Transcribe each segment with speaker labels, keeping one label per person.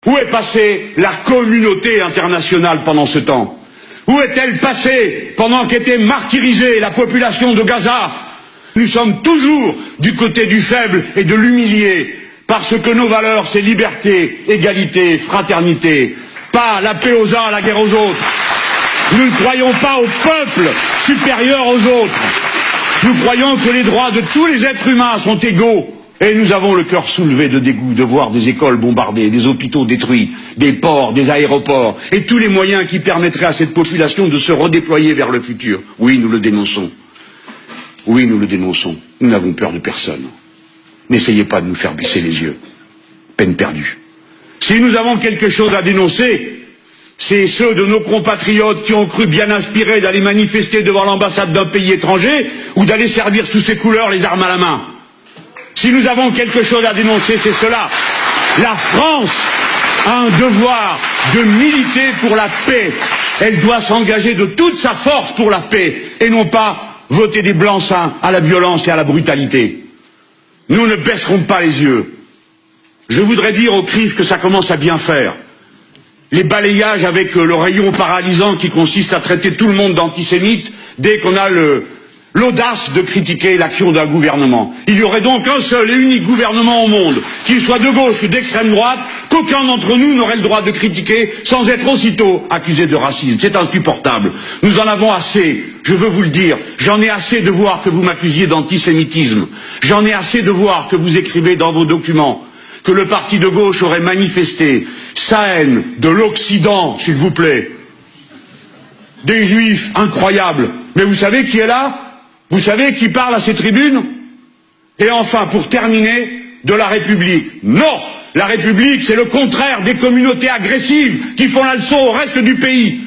Speaker 1: Où est passée la communauté internationale pendant ce temps? Où est-elle passée pendant qu'était martyrisée la population de Gaza? Nous sommes toujours du côté du faible et de l'humilié, parce que nos valeurs, c'est liberté, égalité, fraternité, pas la paix aux uns, la guerre aux autres. Nous ne croyons pas au peuple supérieur aux autres. Nous croyons que les droits de tous les êtres humains sont égaux. Et nous avons le cœur soulevé de dégoût de voir des écoles bombardées, des hôpitaux détruits, des ports, des aéroports, et tous les moyens qui permettraient à cette population de se redéployer vers le futur. Oui, nous le dénonçons. Oui, nous le dénonçons. Nous n'avons peur de personne. N'essayez pas de nous faire baisser les yeux. Peine perdue. Si nous avons quelque chose à dénoncer, c'est ceux de nos compatriotes qui ont cru bien inspirés d'aller manifester devant l'ambassade d'un pays étranger ou d'aller servir sous ses couleurs les armes à la main. Si nous avons quelque chose à dénoncer, c'est cela. La France a un devoir de militer pour la paix. Elle doit s'engager de toute sa force pour la paix et non pas voter des blancs-seings à la violence et à la brutalité. Nous ne baisserons pas les yeux. Je voudrais dire au CRIF que ça commence à bien faire. Les balayages avec le rayon paralysant qui consiste à traiter tout le monde d'antisémite dès qu'on a l'audace de critiquer l'action d'un gouvernement. Il y aurait donc un seul et unique gouvernement au monde, qu'il soit de gauche ou d'extrême droite, qu'aucun d'entre nous n'aurait le droit de critiquer sans être aussitôt accusé de racisme. C'est insupportable. Nous en avons assez, je veux vous le dire. J'en ai assez de voir que vous m'accusiez d'antisémitisme. J'en ai assez de voir que vous écrivez dans vos documents que le parti de gauche aurait manifesté sa haine de l'Occident, s'il vous plaît. Des juifs incroyables. Mais vous savez qui est là? Vous savez qui parle à ces tribunes? Et enfin, pour terminer, de la République. Non! La République, c'est le contraire des communautés agressives qui font la leçon au reste du pays.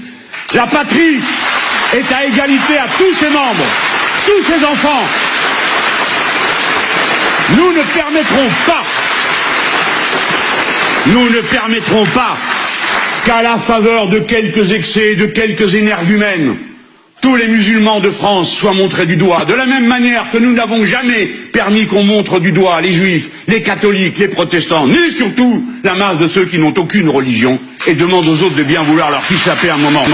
Speaker 1: La patrie est à égalité à tous ses membres, tous ses enfants. Nous ne permettrons pas qu'à la faveur de quelques excès, de quelques énergumènes, tous les musulmans de France soient montrés du doigt, de la même manière que nous n'avons jamais permis qu'on montre du doigt les juifs, les catholiques, les protestants, ni surtout la masse de ceux qui n'ont aucune religion et demandent aux autres de bien vouloir leur fiche la paix un moment.